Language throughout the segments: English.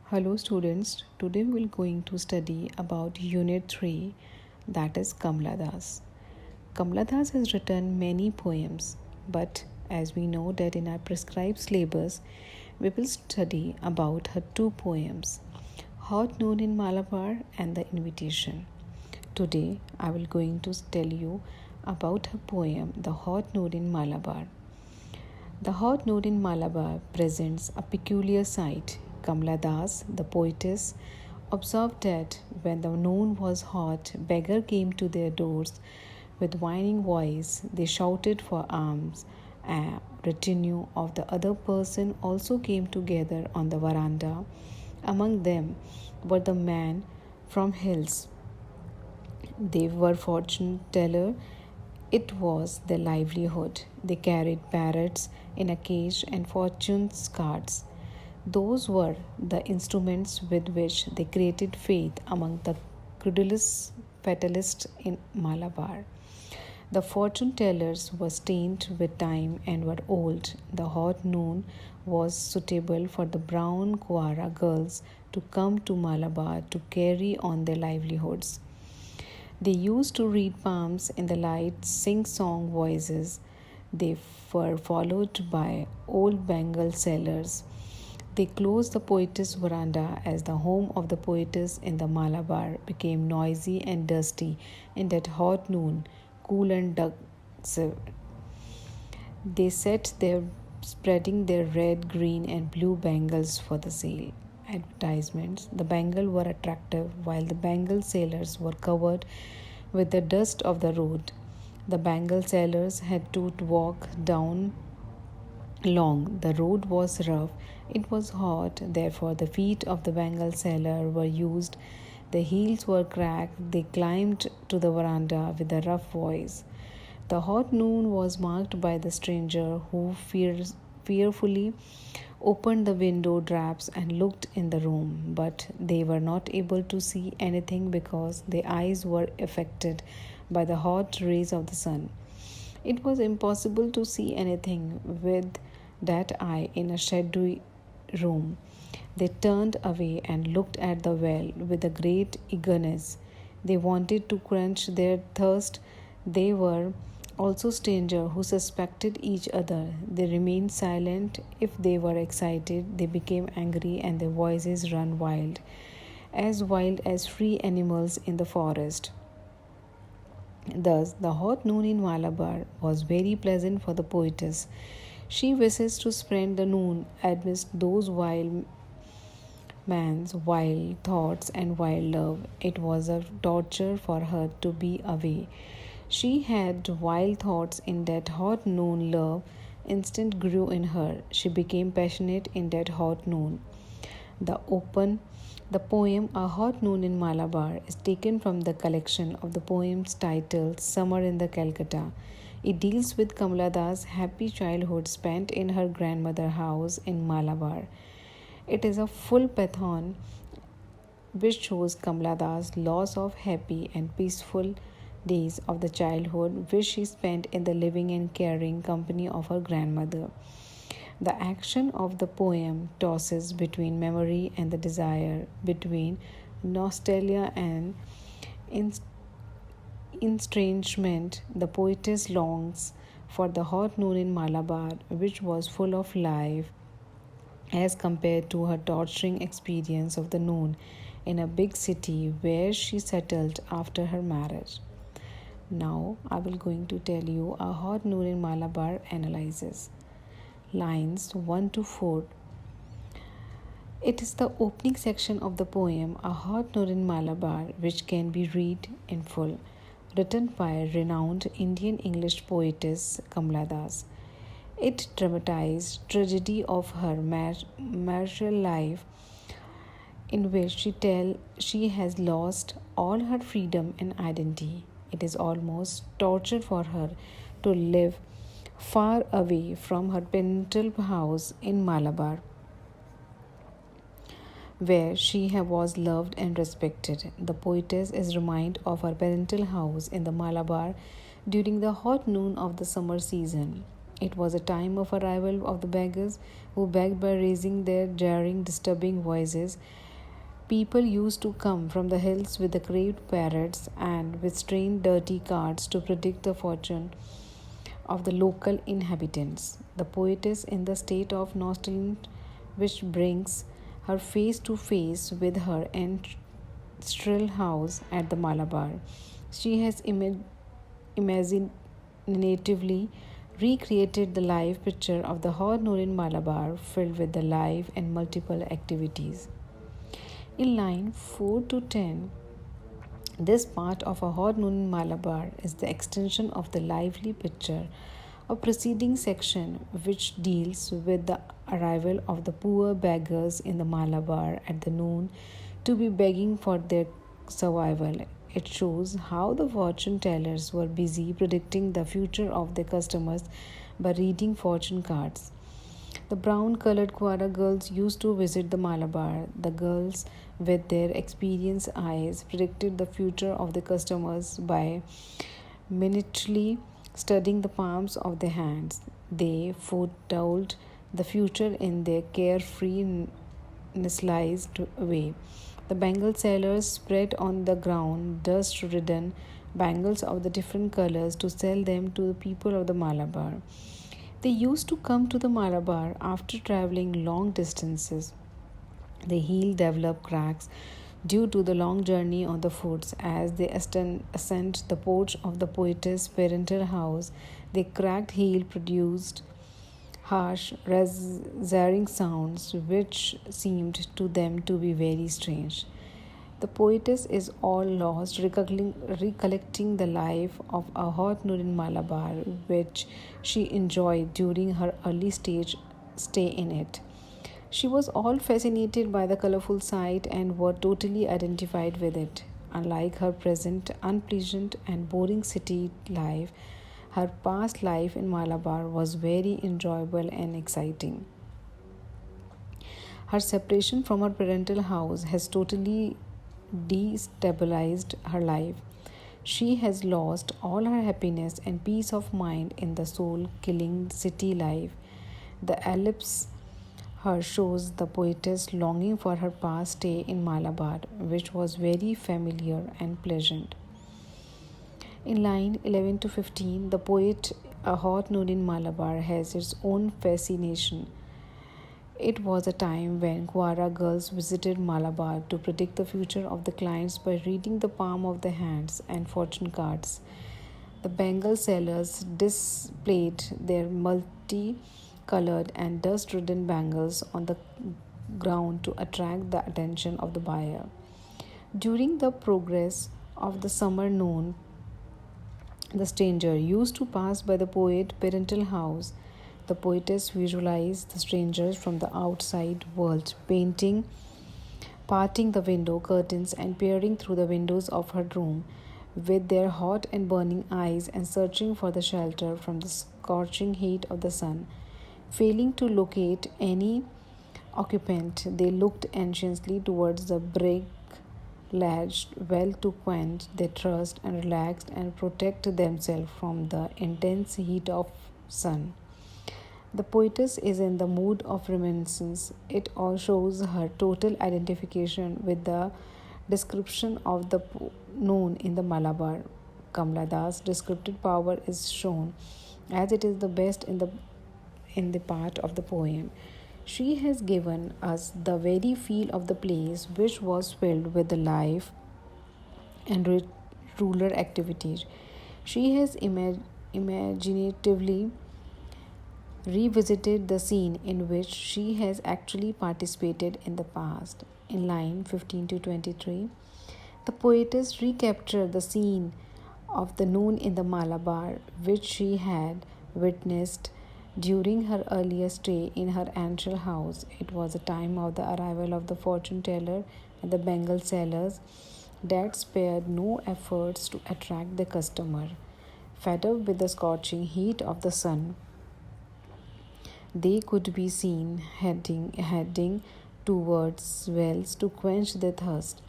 Hello students, today we're going to study about Unit 3, that is Kamla Das. Kamla Das has written many poems, but as we know that in our prescribed syllabus, we will study about her two poems, Hot Noon in Malabar and The Invitation. Today I will going to tell you about her poem The Hot Noon in Malabar. The hot noon in Malabar presents a peculiar sight. Kamla Das, the poetess, observed that when the noon was hot, beggars came to their doors with whining voice. They shouted for alms. A retinue of the other person also came together on the veranda. Among them were the men from hills. They were fortune teller. It was their livelihood. They carried parrots in a cage and fortune's cards. Those were the instruments with which they created faith among the credulous fatalists in Malabar. The fortune tellers were stained with time and were old. The hot noon was suitable for the brown Kuara girls to come to Malabar to carry on their livelihoods. They used to read palms in the light, sing song voices. They were followed by old Bengal sailors. They closed the poetess' veranda as the home of the poetess in the Malabar became noisy and dusty in that hot noon, cool and dusk. They sat there spreading their red, green, and blue bangles for the sale. Advertisements. The Bengal were attractive, while the Bengal sailors were covered with the dust of the road. The Bengal sailors had to walk down long. The road was rough. It was hot, therefore, the feet of the Bengal sailor were used. The heels were cracked. They climbed to the veranda with a rough voice. The hot noon was marked by the stranger who fearfully opened the window drapes and looked in the room, but they were not able to see anything because their eyes were affected by the hot rays of the sun. It was impossible to see anything with that eye in a shadowy room. They turned away and looked at the well with a great eagerness. They wanted to quench their thirst. They were also strangers who suspected each other. They remained silent. If they were excited, they became angry and their voices ran wild as free animals in the forest. Thus, the hot noon in Malabar was very pleasant for the poetess. She wishes to spend the noon amidst those wild man's wild thoughts and wild love. It was a torture for her to be away. She had wild thoughts in that hot noon. Love instant grew in her. She became passionate in that hot noon. The poem A Hot Noon in Malabar is taken from the collection of the poems titled Summer in the Calcutta. It deals with Kamla Das' happy childhood spent in her grandmother's house in Malabar. It is a full pathon which shows Kamla Das' loss of happy and peaceful days of the childhood which she spent in the living and caring company of her grandmother. The action of the poem tosses between memory and the desire, between nostalgia and estrangement. The poetess longs for the hot noon in Malabar, which was full of life, as compared to her torturing experience of the noon in a big city where she settled after her marriage. Now I will going to tell you A Hot Noon in Malabar analysis. Lines 1 to 4. It is the opening section of the poem A Hot Noon in Malabar which can be read in full, written by renowned Indian English poetess Kamla Das. It dramatized tragedy of her marital life in which she has lost all her freedom and identity. It is almost torture for her to live far away from her parental house in Malabar, where she was loved and respected. The poetess is reminded of her parental house in the Malabar during the hot noon of the summer season. It was a time of arrival of the beggars who begged by raising their jarring, disturbing voices. People used to come from the hills with the craved parrots and with strange, dirty cards to predict the fortune of the local inhabitants. The poetess, in the state of nostalgia which brings her face to face with her ancestral house at the Malabar, she has imaginatively recreated the live picture of the Hor Noor in Malabar, filled with the live and multiple activities. In line 4 to 10, this part of a Hor Noor in Malabar is the extension of the lively picture, a preceding section which deals with the arrival of the poor beggars in the Malabar at the noon to be begging for their survival. It shows how the fortune tellers were busy predicting the future of their customers by reading fortune cards. The brown colored Quara girls used to visit the Malabar. The girls, with their experienced eyes, predicted the future of the customers by minutely studying the palms of their hands. They foretold the future in their carefree, nasalized way. The bangle sellers spread on the ground dust ridden bangles of the different colors to sell them to the people of the Malabar. They used to come to the Malabar after traveling long distances. The heel developed cracks due to the long journey on the foot as they ascend the porch of the poetess' parental house. The cracked heel produced harsh, resounding sounds which seemed to them to be very strange. The poetess is all lost, recollecting the life of a hot noor in Malabar, which she enjoyed during her early stage stay in it. She was all fascinated by the colorful sight and were totally identified with it. Unlike her present unpleasant and boring city life, her past life in Malabar was very enjoyable and exciting. Her separation from her parental house has totally destabilized her life. She has lost all her happiness and peace of mind in the soul killing city life. The ellipse her shows the poetess longing for her past stay in Malabar, which was very familiar and pleasant. In line 11 to 15, the poet A Hot Noon in Malabar has its own fascination. It was a time when Quara girls visited Malabar to predict the future of the clients by reading the palm of their hands and fortune cards. The bangle sellers displayed their multi-colored and dust-ridden bangles on the ground to attract the attention of the buyer. During the progress of the summer noon, the stranger used to pass by the poet's parental house. The poetess visualized the strangers from the outside world, parting the window curtains and peering through the windows of her room with their hot and burning eyes and searching for the shelter from the scorching heat of the sun. Failing to locate any occupant, they looked anxiously towards the brick latched well to quench their thirst and relax and protect themselves from the intense heat of sun. The poetess is in the mood of reminiscence. It all shows her total identification with the description of the known in the Malabar. Kamla Das' descriptive power is shown as it is the best in the part of the poem. She has given us the very feel of the place, which was filled with the life and rural activities. She has imaginatively revisited the scene in which she has actually participated in the past. In line 15 to 23, the poetess recaptured the scene of the noon in the Malabar, which she had witnessed during her earlier stay in her ancestral house. It was the time of the arrival of the fortune teller and the bangle sellers that spared no efforts to attract the customer. Fed up with the scorching heat of the sun, they could be seen heading towards wells to quench their thirst.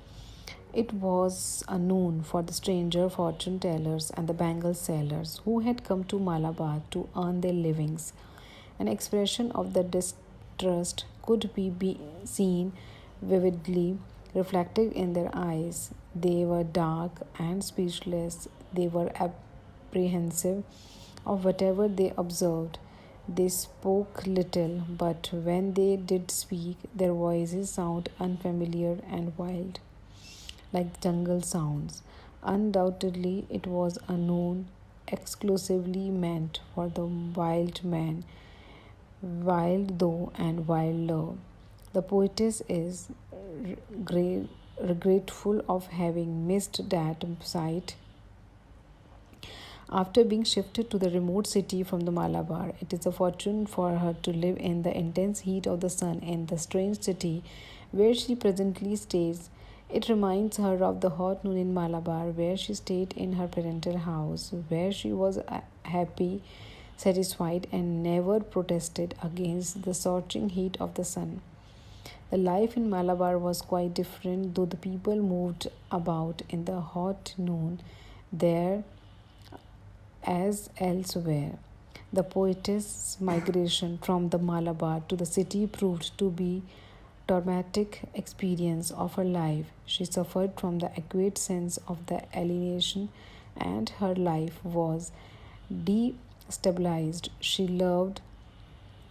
It was a noon for the stranger fortune tellers and the bangle sellers who had come to Malabar to earn their livings. An expression of the distrust could be seen vividly reflected in their eyes. They were dark and speechless. They were apprehensive of whatever they observed. They spoke little, but when they did speak, their voices sounded unfamiliar and wild, like jungle sounds. Undoubtedly, it was a noon exclusively meant for the wild man, wild though and wilder. The poetess is regretful of having missed that sight. After being shifted to the remote city from the Malabar, it is a fortune for her to live in the intense heat of the sun in the strange city where she presently stays. It reminds her of the hot noon in Malabar, where she stayed in her parental house, where she was happy, satisfied, and never protested against the scorching heat of the sun. The life in Malabar was quite different, though the people moved about in the hot noon there as elsewhere. The poetess' migration from the Malabar to the city proved to be traumatic experience of her life. She suffered from the acute sense of the alienation and her life was destabilized. She loved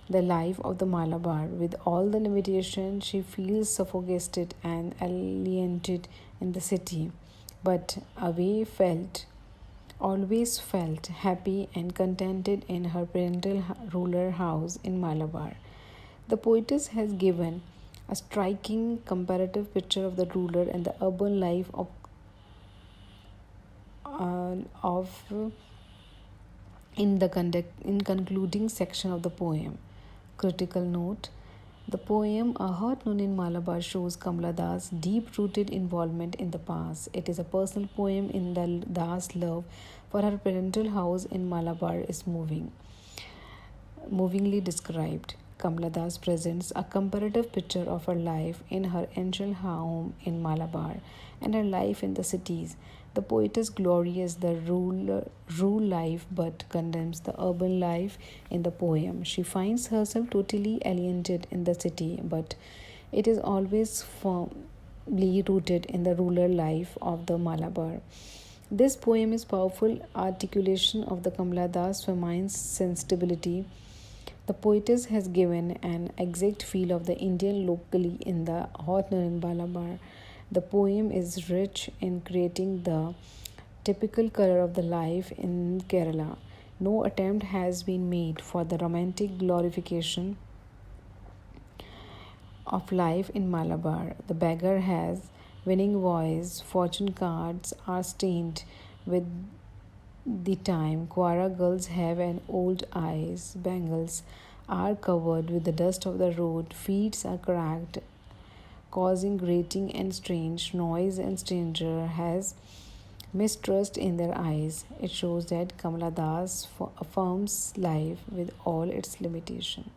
the life of the Malabar with all the limitations. She feels suffocated and alienated in the city, but away felt always felt happy and contented in her parental rural house in Malabar. The poetess has given a striking comparative picture of the rural and the urban life of in the concluding section of the poem. Critical note: the poem A Hot Noon in Malabar shows Kamala Das' deep-rooted involvement in the past. It is a personal poem in the Das' love for her parental house in Malabar is movingly described. Kamala Das presents a comparative picture of her life in her ancient home in Malabar and her life in the cities. The poetess glorious the rural life but condemns the urban life in the poem. She finds herself totally alienated in the city, but it is always firmly rooted in the rural life of the Malabar. This poem is powerful articulation of the Kamala Das feminine sensibility. The poetess has given an exact feel of the Indian locally in the hot noon in Malabar. The poem is rich in creating the typical color of the life in Kerala. No attempt has been made for the romantic glorification of life in Malabar. The beggar has winning voice, fortune cards are stained with the time. Quara girls have an old eyes, bangles are covered with the dust of the road, feet are cracked, causing grating and strange noise, and stranger has mistrust in their eyes. It shows that Kamala Das affirms life with all its limitation.